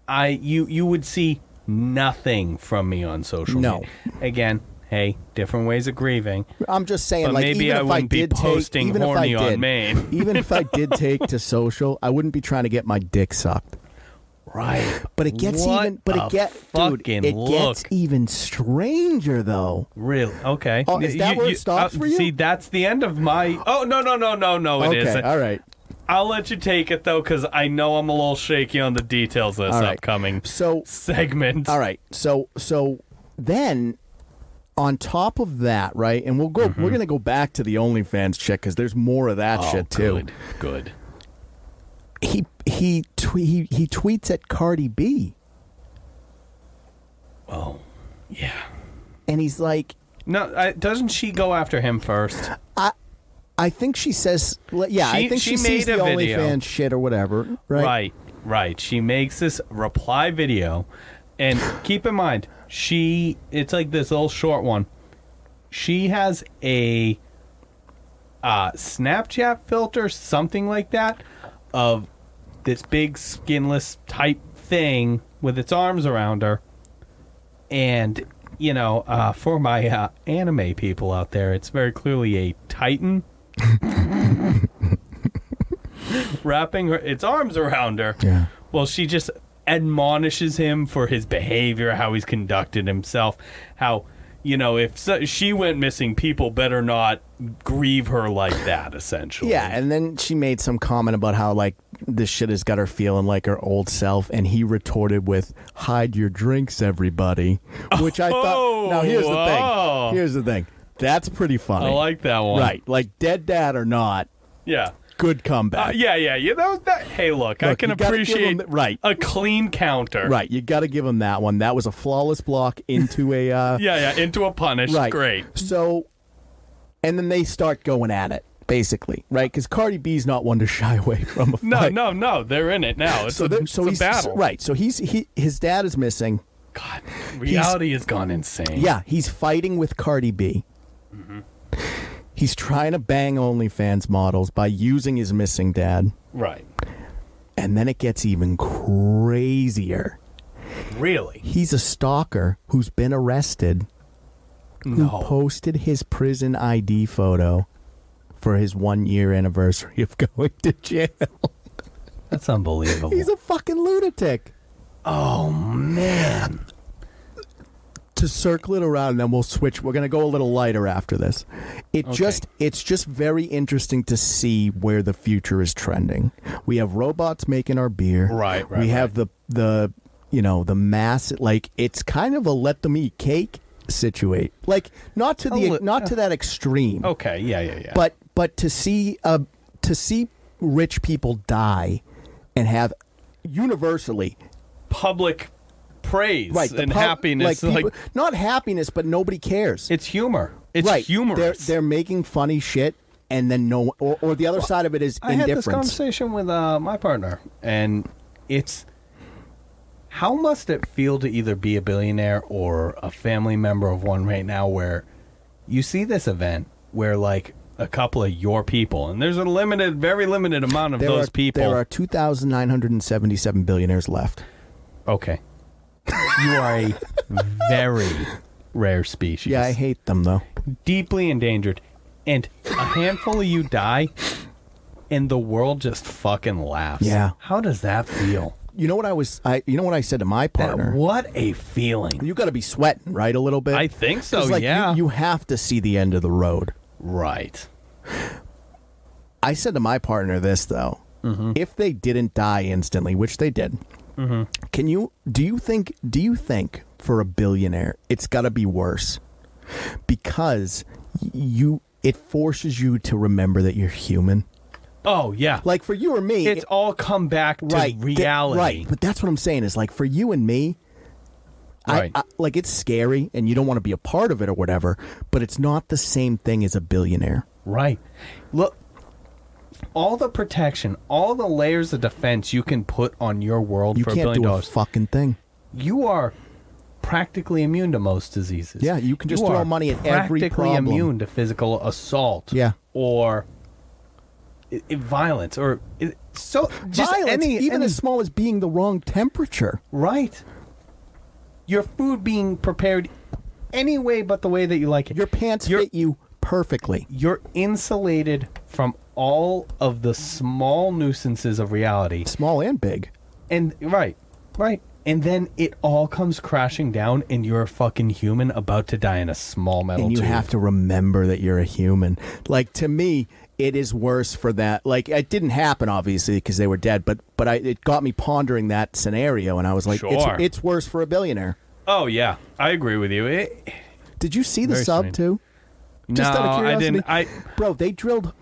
You would see nothing from me on social No. media. Again, hey, different ways of grieving. I'm just saying, But like, maybe even I if I wouldn't be did posting take, even if I horny on did, Maine. even if I did take to social, I wouldn't be trying to get my dick sucked. Right. But it gets What even. But a it fucking it look. gets even stranger though. Really? Okay. Oh, is that where it stops for you? See, that's the end of my... Oh, no, it Okay, isn't. all right. I'll let you take it, though, because I know I'm a little shaky on the details of this All right. upcoming So segment. all right. So then, on top of that, right, and we'll go. We're gonna go back to the OnlyFans chick because there's more of that shit too. Good. He tweets at Cardi B, Oh, yeah. and he's like, No, doesn't she go after him first? I think she says, yeah, I think she sees made the a video. OnlyFans shit or whatever, right? Right. She makes this reply video, and keep in mind, it's like this little short one. She has a Snapchat filter, something like that, of this big skinless type thing with its arms around her. And, for my anime people out there, it's very clearly a Titan wrapping its arms around her. Yeah. Well, she just admonishes him for his behavior, how he's conducted himself, how, if she went missing, people better not grieve her like that, essentially. Yeah, and then she made some comment about how, like, this shit has got her feeling like her old self, and he retorted with, "Hide your drinks, everybody," which I thought, now here's the thing. That's pretty funny. I like that one. Right, like, dead dad or not, Yeah. good comeback. Yeah. Hey, look, I can you gotta give appreciate him right. a clean counter. Right, you got to give him that one. That was a flawless block into a... Into a punish. Right. Great. So, and then they start going at it, basically, right? Because Cardi B's not one to shy away from a fight. No, they're in it now. It's a he's, battle. Right, so his dad is missing. God, reality has gone insane. Yeah, he's fighting with Cardi B. Mm-hmm. He's trying to bang OnlyFans models by using his missing dad. Right. And then it gets even crazier. Really? He's a stalker who's been arrested, who posted his prison ID photo for his 1-year anniversary of going to jail. That's unbelievable. He's a fucking lunatic. Oh, man. To circle it around, and then we'll switch. We're going to go a little lighter after this. It's just very interesting to see where the future is trending. We have robots making our beer. Right. We have the mass, like, it's kind of a let them eat cake situate. Like, not to that extreme. Okay, yeah. But to see rich people die and have universally public praise and happiness. Like people, not happiness, but nobody cares. It's humor. It's right. humorous. They're making funny shit, and then or the other side of it is indifference. I had this conversation with my partner, and it's how must it feel to either be a billionaire or a family member of one right now, where you see this event where, like, a couple of your people, and there's a very limited amount of those people. There are 2,977 billionaires left. Okay. You are a very rare species. Yeah, I hate them, though. Deeply endangered. And a handful of you die, and the world just fucking laughs. Yeah. How does that feel? You know what I said to my partner? What a feeling. You got to be sweating, right, a little bit? I think so, 'Cause, like, yeah. You have to see the end of the road. Right. I said to my partner this, though. Mm-hmm. If they didn't die instantly, which they did, do you think for a billionaire it's got to be worse? Because it forces you to remember that you're human. Oh, yeah. Like for you or me, It's all come back to reality. Right, but that's what I'm saying is like for you and me, Right. I like it's scary and you don't want to be a part of it or whatever, but it's not the same thing as a billionaire. Right. Look, all the protection, all the layers of defense you can put on your world You for $1 can't billion. do a fucking thing. You are practically immune to most diseases. Yeah, you can just throw money at every practically problem. immune to physical assault. Yeah. Or violence. Or so just Violence, even any as small as being the wrong temperature. right. Your food being prepared any way but the way that you like it. Your pants fit you perfectly. You're insulated from all of the small nuisances of reality. Small and big. And right. And then it all comes crashing down and you're a fucking human about to die in a small metal And you tube. have to remember that you're a human. Like, to me, it is worse for that. Like, it didn't happen, obviously, because they were dead, but it got me pondering that scenario, and I was like, Sure. it's worse for a billionaire. Oh, yeah. I agree with you. Did you see the Very sub, strange. too? Just no, out of I curiosity. didn't. Bro, they drilled...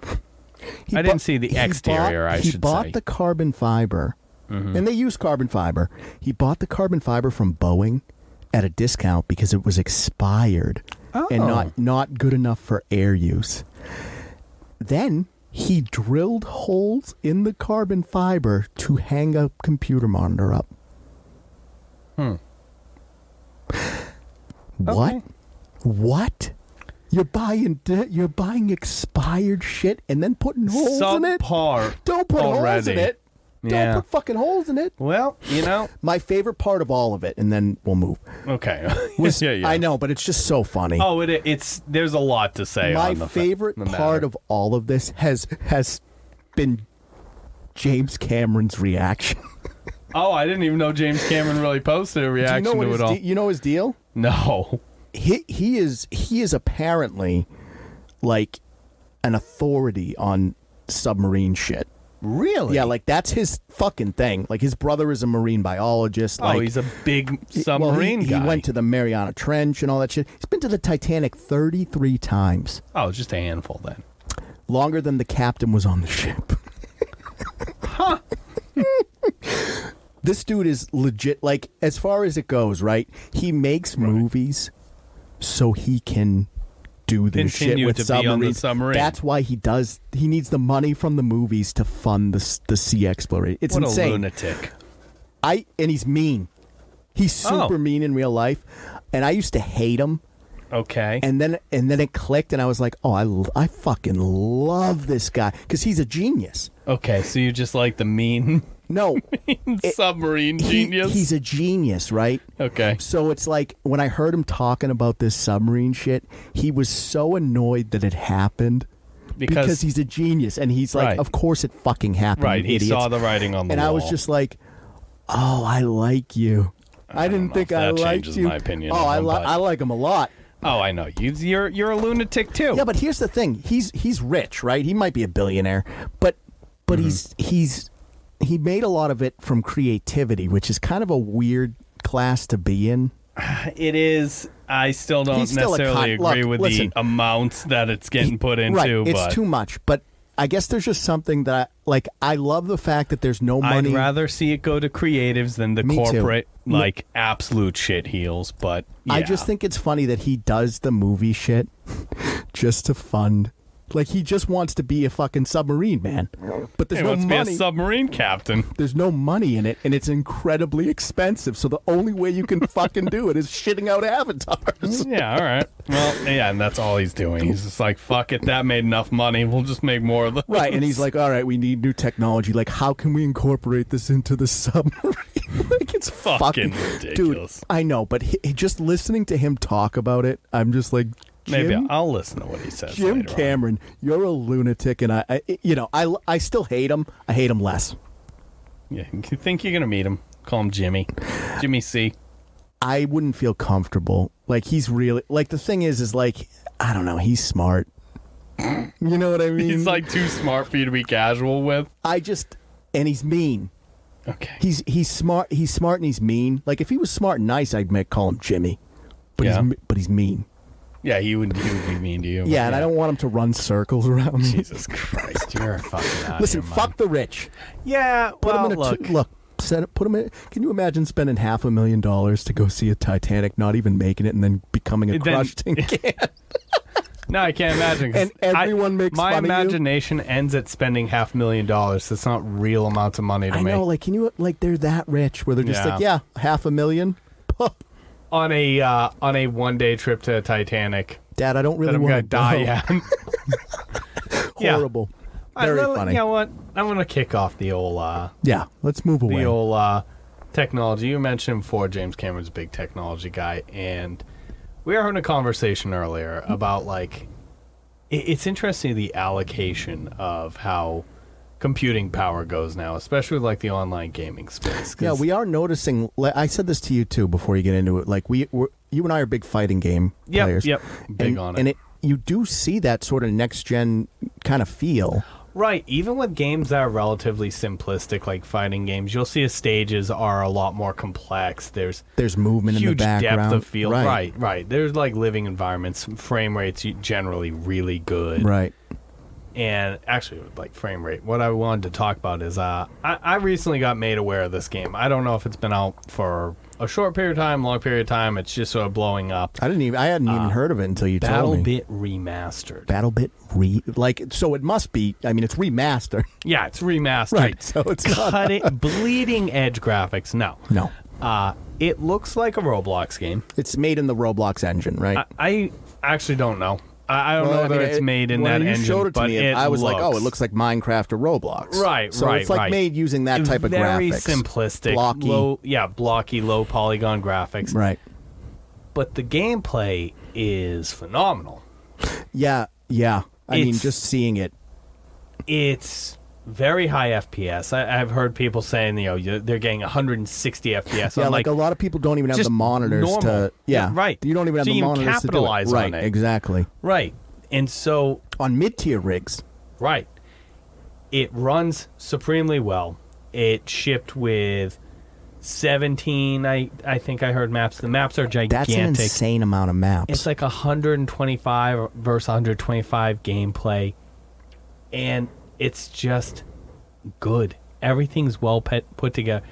I didn't see the exterior, I He should bought say. the carbon fiber, and they use carbon fiber. He bought the carbon fiber from Boeing at a discount because it was expired and not good enough for air use. Then he drilled holes in the carbon fiber to hang a computer monitor up. What? Okay. What? You're buying expired shit and then putting holes in it? Subpar. Don't put holes already. in it. Yeah. Don't put fucking holes in it. Well, My favorite part of all of it, and then we'll move. Okay. was- yeah. I know, but it's just so funny. Oh, it's there's a lot to say. My on the favorite the part matter. of all of this has been James Cameron's reaction. Oh, I didn't even know James Cameron really posted a reaction Do you know to it all. you know his deal? No. He is apparently like an authority on submarine shit. Really? Yeah, like that's his fucking thing. Like his brother is a marine biologist. Oh, Like, he's a big submarine he guy. went to the Mariana Trench and all that shit. He's been to the Titanic 33 times. Oh, just a handful then. Longer than the captain was on the ship. Huh. This dude is legit, like, as far as it goes, right? He makes movies so he can do this shit Continue with to be on the submarines. submarine. That's why he needs the money from the movies to fund the sea exploration. It's What insane. a lunatic. And he's mean. He's super mean in real life. And I used to hate him. Okay. And then it clicked, and I was like, oh, I fucking love this guy because he's a genius. Okay, so you just like the mean No, submarine genius? He's a genius, right? Okay. So it's like when I heard him talking about this submarine shit, he was so annoyed that it happened because he's a genius, and he's like, Right. of course it fucking happened. Right, you he idiots. saw the writing on the and wall. I was just like, oh, I like you. I didn't know think if I that liked changes you. my opinion Oh, of him, but- I like him a lot. Oh, I know. You're a lunatic too. Yeah, but here's the thing. He's rich, right? He might be a billionaire, but he made a lot of it from creativity, which is kind of a weird class to be in. It is. I still don't He's still a necessarily cunt. agree Look, with listen. the amounts that it's getting put into. Right, but it's too much. But I guess there's just something that I love the fact that there's no money. I'd rather see it go to creatives than the Me too. corporate, like, absolute shit heels. But yeah. I just think it's funny that he does the movie shit just to fund. Like, he just wants to be a fucking submarine man. But there's he no wants to be a money. submarine captain. There's no money in it, and it's incredibly expensive. So the only way you can fucking do it is shitting out avatars. Yeah, all right. Well, yeah, and that's all he's doing. He's just like, fuck it, that made enough money. We'll just make more of those. Right, and he's like, all right, we need new technology. Like, how can we incorporate this into the submarine? Like, it's Fucking ridiculous. Dude, I know, but just listening to him talk about it, I'm just like, Jim, Maybe I'll listen to what he says. Jim later on. Cameron, you're a lunatic, and I still hate him. I hate him less. Yeah, you think you're gonna meet him? Call him Jimmy. Jimmy C. I wouldn't feel comfortable. Like, he's really, like, the thing is like, I don't know, he's smart. You know what I mean? He's like too smart for you to be casual with. And he's mean. Okay. He's smart. He's smart and he's mean. Like, if he was smart and nice, I'd call him Jimmy. But Yeah. he's mean. Yeah, he would be mean to you. Yeah, and I don't want him to run circles around me. Jesus Christ, you're fucking out Listen, of your fuck mind. the rich. Yeah, Put well, him in look. put him in. Can you imagine spending $500,000 to go see a Titanic, not even making it, and then becoming a crushed tin can? No, I can't imagine. 'cause And everyone makes my fun of you? imagination ends at spending $500,000. That's not real amounts of money to I make. know, like, can you, like, they're that rich where they're just like, yeah, $500,000. On a one-day trip to Titanic. Dad, I don't really that I'm want gonna to die go. at. Horrible. Very funny. You know what? I'm gonna kick off the old Yeah, let's move away. the old technology. You mentioned before James Cameron's a big technology guy, and we were having a conversation earlier about like it's interesting the allocation of how computing power goes now, especially with like the online gaming space. 'Cause Yeah, we are noticing. I said this to you too before you get into it. Like you and I are big fighting game players. Yep, big on it. And you do see that sort of next gen kind of feel. Right, even with games that are relatively simplistic, like fighting games, you'll see the stages are a lot more complex. There's movement in the huge background. depth of field. Right. Right. There's like living environments. Frame rates generally really good. Right. And actually, like frame rate, what I wanted to talk about is I recently got made aware of this game. I don't know if it's been out for a short period of time, long period of time. It's just sort of blowing up. I hadn't even heard of it until you told me. Bit Remastered. So it must be. I mean, it's remastered. Yeah, it's remastered. Right. So it's not bleeding edge graphics. No. It looks like a Roblox game. It's made in the Roblox engine, right? I actually don't know. I don't know whether it's made in that you engine, showed it to but me, it I was looks, like, oh, it looks like Minecraft or Roblox. Right, so right, it's like right. made using that type of very graphics. simplistic, Blocky. blocky, low polygon graphics. Right. But the gameplay is phenomenal. Yeah. I mean, just seeing it. It's very high FPS. I've heard people saying, they're getting 160 FPS. Yeah, I'm like a lot of people don't even have the monitors normal. to. Yeah, right. You don't even have so the monitors capitalize to do it. on Right, it. exactly. Right. And so on mid-tier rigs. Right. It runs supremely well. It shipped with 17, I think I heard maps. The maps are gigantic. That's an insane amount of maps. It's like 125 versus 125 gameplay. And it's just good. Everything's well put together.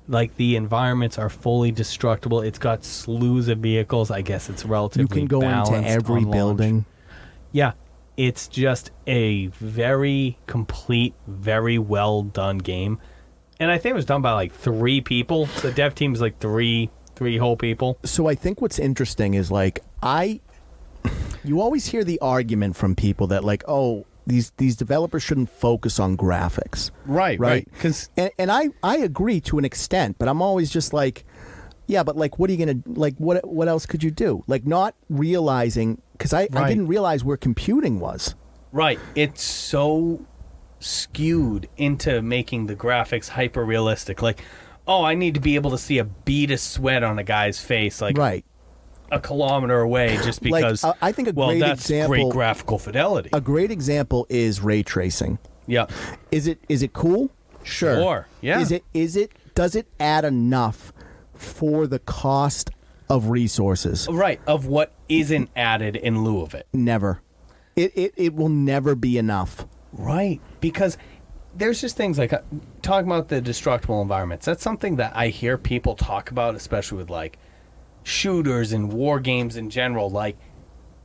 Like, the environments are fully destructible. It's got slews of vehicles. I guess it's relatively You can go into every building. Yeah. It's just a very complete, very well done game. And I think it was done by like 3 people. The dev team is like three whole people. So I think what's interesting is like you always hear the argument from people that like, oh, these developers shouldn't focus on graphics. Right. And I agree to an extent, but I'm always just like, yeah, but like, what are you gonna like? What else could you do? Like, not realizing, because I didn't realize where computing was. Right. It's so skewed into making the graphics hyper realistic. Like, oh, I need to be able to see a bead of sweat on a guy's face, like a kilometer away, just because. Like, I think that's example, great graphical fidelity. A great example is ray tracing. Yeah. Is it cool? Sure. Yeah. Does it add enough for the cost of resources? Right, of what isn't added in lieu of it. Never. It will never be enough. Right, because there's just things like talking about the destructible environments. That's something that I hear people talk about, especially with like shooters and war games in general, like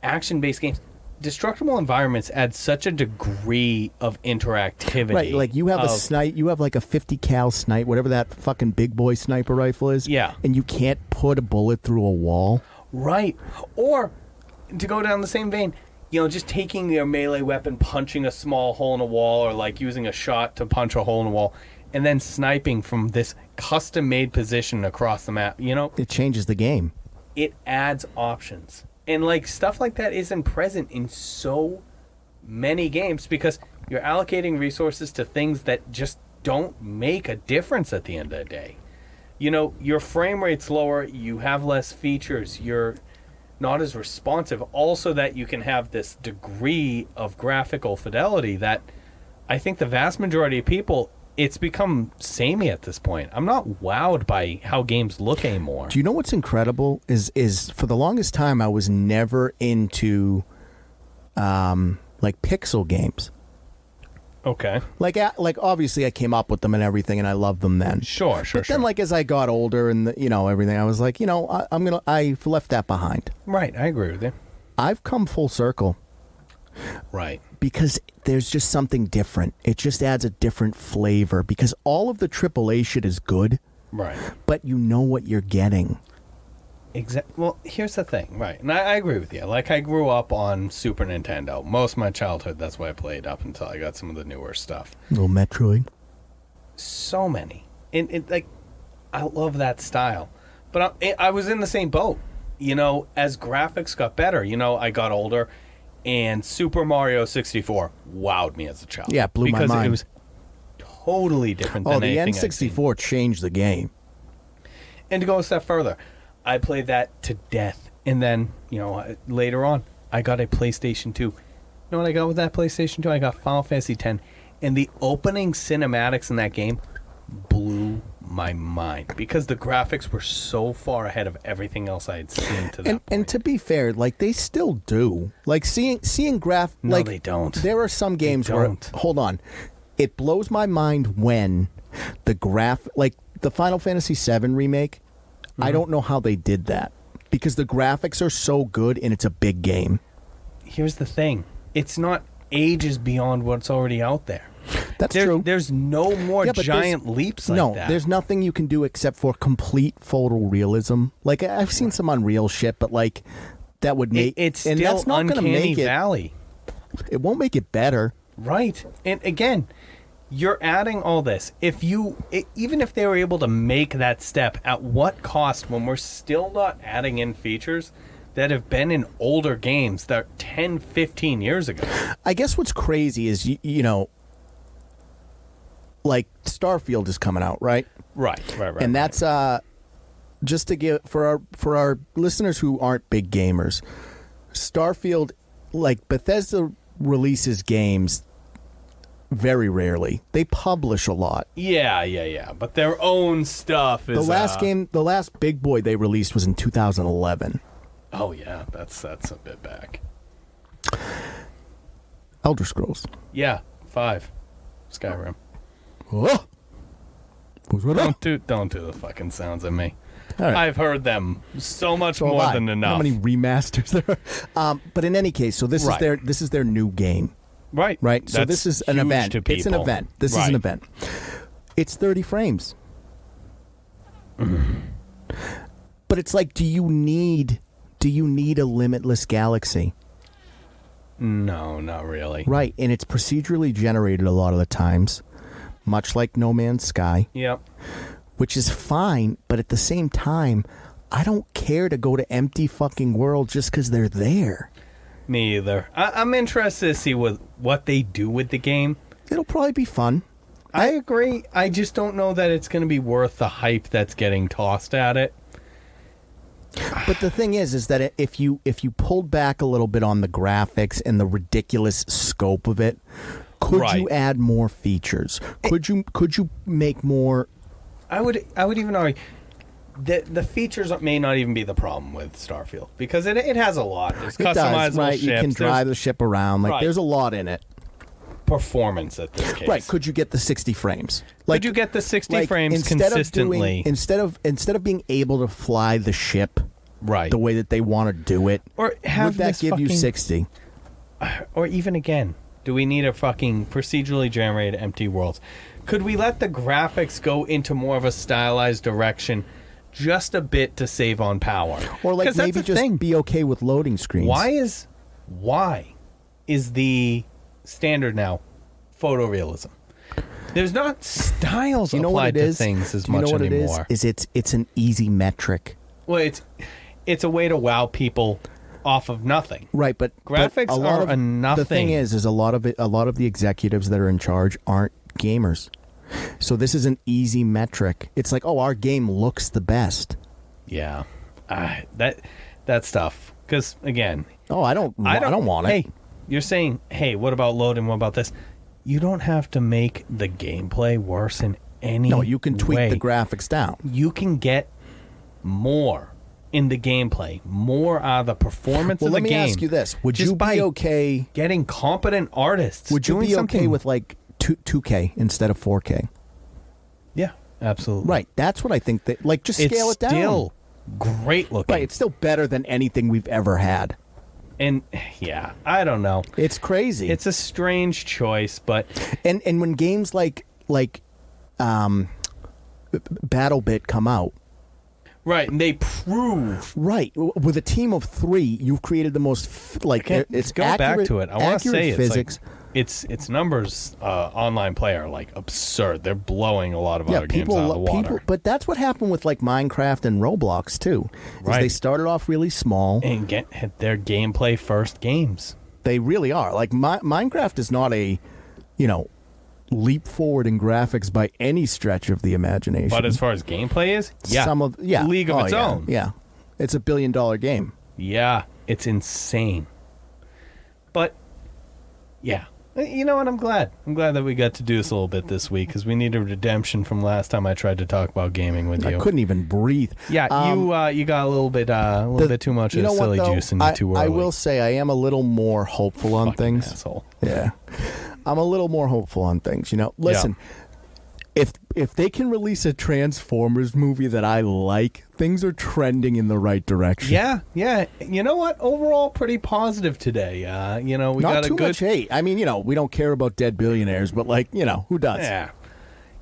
action-based games. Destructible environments add such a degree of interactivity. Right, like you have a snipe, you have like a 50 cal snipe, whatever that fucking big boy sniper rifle is. Yeah. And you can't put a bullet through a wall. Right. Or, to go down the same vein, just taking your melee weapon, punching a small hole in a wall, or like using a shot to punch a hole in a wall, and then sniping from this custom-made position across the map, It changes the game. It adds options. And like stuff like that isn't present in so many games because you're allocating resources to things that just don't make a difference at the end of the day. Your frame rate's lower, you have less features, you're not as responsive. Also that you can have this degree of graphical fidelity that I think the vast majority of people it's become samey at this point. I'm not wowed by how games look anymore. Do you know what's incredible is for the longest time I was never into like pixel games. Okay. Like obviously I came up with them and everything, and I loved them then. Sure. But then, like, as I got older and everything, I was like, I've left that behind. Right, I agree with you. I've come full circle. Right. Because there's just something different. It just adds a different flavor. Because all of the AAA shit is good. Right. But you know what you're getting. Well, here's the thing, right? And I agree with you. Like, I grew up on Super Nintendo. Most of my childhood, that's what I played up until I got some of the newer stuff. Little Metroid. So many. And like, I love that style. But I was in the same boat. As graphics got better, I got older, and Super Mario 64 wowed me as a child. Yeah, blew my mind. Because it was totally different than anything the N64 changed the game. And to go a step further, I played that to death. And then, later on, I got a PlayStation 2. You know what I got with that PlayStation 2? I got Final Fantasy X. And the opening cinematics in that game blew my mind. Because the graphics were so far ahead of everything else I had seen to that point. And to be fair, like, they still do. Like, seeing graph... No, like, they don't. There are some games where... Hold on. It blows my mind when like, the Final Fantasy VII remake... I don't know how they did that, because the graphics are so good and it's a big game. Here's the thing. It's not ages beyond what's already out there. That's true. There's no more giant leaps like that. No, there's nothing you can do except for complete photorealism. Like, I've seen some Unreal shit, but, like, that would make... It's still and that's not gonna Uncanny make it, Valley. It won't make it better. Right. And, again... You're adding all this. Even if they were able to make that step, at what cost when we're still not adding in features that have been in older games that are 10, 15 years ago? I guess what's crazy is, like, Starfield is coming out, right? Right. And that's just to give for our listeners who aren't big gamers. Starfield, like, Bethesda releases games very rarely. They publish a lot. Yeah. But their own stuff is... The last big boy they released was in 2011. Oh, yeah. That's a bit back. Elder Scrolls. Yeah. 5. Skyrim. Oh! Don't do the fucking sounds at me. All right. I've heard them so much more than enough. How many remasters there are? But in any case, so this is their new game. Right. So this is an event. It's an event. This is an event. It's 30 frames. But it's like, do you need a limitless galaxy? No, not really. Right, and it's procedurally generated a lot of the times, much like No Man's Sky. Yep. Which is fine, but at the same time, I don't care to go to empty fucking worlds just because they're there. Me either. I'm interested to see what they do with the game. It'll probably be fun. I agree. I just don't know that it's going to be worth the hype that's getting tossed at it. But the thing is that if you pulled back a little bit on the graphics and the ridiculous scope of it, could you add more features? Could you make more? I would even argue the features may not even be the problem with Starfield, because it has a lot. There's customizable ships. You can drive the ship around. Like, there's a lot in it. Performance at this case. Right. Could you get the 60 frames? Could you get the 60 frames consistently? Instead of being able to fly the ship the way that they want to do it, or have would that give you 60? Or even again, do we need a fucking procedurally generated empty worlds? Could we let the graphics go into more of a stylized direction just a bit to save on power? Or like maybe just be okay with loading screens. Why is the standard now photorealism? There's not styles applied to things as much anymore. You know what it is? It's an easy metric. Well, it's a way to wow people off of nothing. Right, but graphics are a nothing. The thing is a lot of the executives that are in charge aren't gamers. So this is an easy metric. It's like, our game looks the best. Yeah. That stuff. Because again, I don't want it. Hey, you're saying, hey, what about loading? What about this? you don't have to make the gameplay worse in any No, you can tweak way. the graphics down. You can get more in the gameplay, more out of the performance Well, of the let me game. ask you this. Would just you by be okay... getting competent artists? Would you doing be something- okay with, like, 2K instead of 4K? Yeah, absolutely. Right. That's what I think. That like, just scale it down. It's still great looking. Right. It's still better than anything we've ever had. And, yeah, I don't know. It's crazy. It's a strange choice, but... And when games like BattleBit come out... Right, and they prove... Right. With a team of 3, you've created the most... it's go accurate, back to it. I want to say it's physics. Its numbers online play are like absurd. They're blowing a lot of other games out of the water. But that's what happened with like Minecraft and Roblox too. Right. They started off really small and get their gameplay first games. They really are. Like Minecraft is not a, leap forward in graphics by any stretch of the imagination. But as far as gameplay is, League of its own. Yeah, it's $1 billion game. Yeah, it's insane. But yeah. You know what? I'm glad. I'm glad that we got to do this a little bit this week because we need a redemption from last time I tried to talk about gaming with you. I couldn't even breathe. Yeah, you got a little bit too much of silly juice in you too early. I will say I am a little more hopeful on things. Asshole. Yeah, I'm a little more hopeful on things. Listen. Yeah. If they can release a Transformers movie that I like, things are trending in the right direction. Yeah. You know what? Overall, pretty positive today. We Not got too much hate. I mean, we don't care about dead billionaires, but who does? Yeah.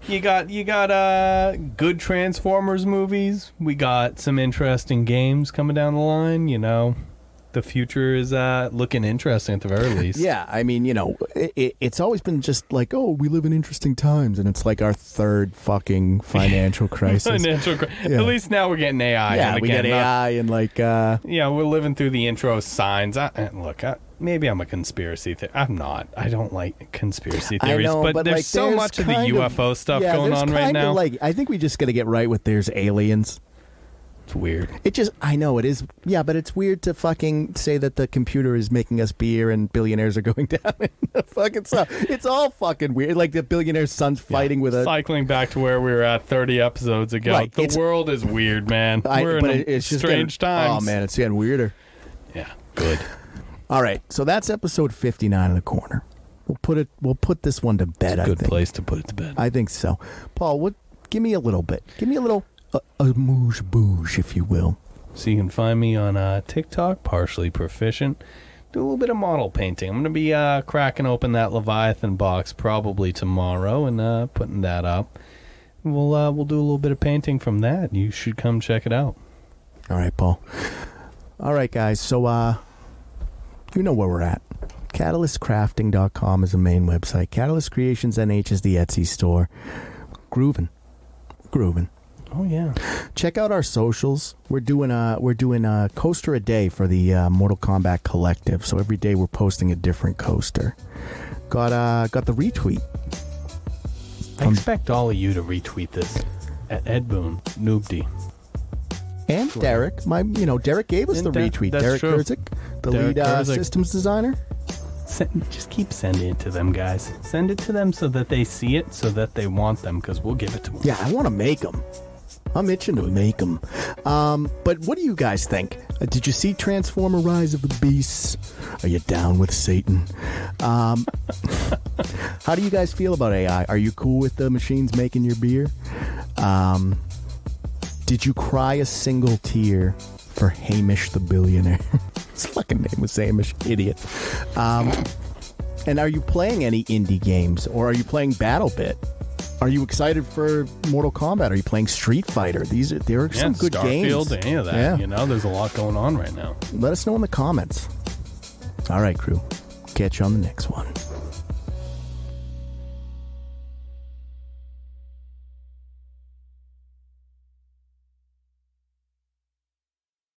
You got good Transformers movies. We got some interesting games coming down the line. The future is looking interesting at the very least. Yeah, I mean, it's always been just like, oh, we live in interesting times, and it's like our third fucking financial crisis. Yeah. At least now we're getting AI. Yeah, and we get AI and like... Yeah, we're living through the intro signs. Maybe I'm a conspiracy theorist. I'm not. I don't like conspiracy theories, I know, but there's so much of the UFO stuff going on right now. I think we just got to get right with there's aliens. It's weird. I know it is. Yeah, but it's weird to fucking say that the computer is making us beer and billionaires are going down in the fucking stuff. It's all fucking weird. Like the billionaire's son's fighting with a... Cycling back to where we were at 30 episodes ago. Right, the world is weird, man. We're in strange times. Oh, man, it's getting weirder. Yeah, good. All right, so that's episode 59 of The Corner. We'll put this one to bed, I think. Good place to put it to bed. I think so. Paul, give me a little bit. Give me a little... A mouche bouge, if you will. So you can find me on TikTok, partially proficient. Do a little bit of model painting. I'm going to be cracking open that Leviathan box probably tomorrow and putting that up. We'll do a little bit of painting from that. You should come check it out. All right, Paul. All right, guys. So you know where we're at. CatalystCrafting.com is the main website. Catalyst Creations NH is the Etsy store. Groovin'. Oh yeah. Check out our socials. We're doing a coaster a day for the Mortal Kombat Collective. So every day we're posting a different coaster. Got the retweet. I expect all of you to retweet this at Ed Boon Noobdy. And Derek, Derek gave us the retweet. That's Derek true. Kurzik, the Derek lead Kurzik. systems designer. Just keep sending it to them, guys. Send it to them so that they see it, so that they want them, because we'll give it to them. Yeah, I want to make them. I'm itching to make them. But what do you guys think? Did you see Transformer Rise of the Beasts? Are you down with Satan? How do you guys feel about AI? Are you cool with the machines making your beer? Did you cry a single tear for Hamish the Billionaire? His fucking name was Hamish, idiot. And are you playing any indie games, or are you playing BattleBit? Are you excited for Mortal Kombat? Are you playing Street Fighter? There are some good games. Starfield, any of that. Yeah. There's a lot going on right now. Let us know in the comments. All right, crew. Catch you on the next one.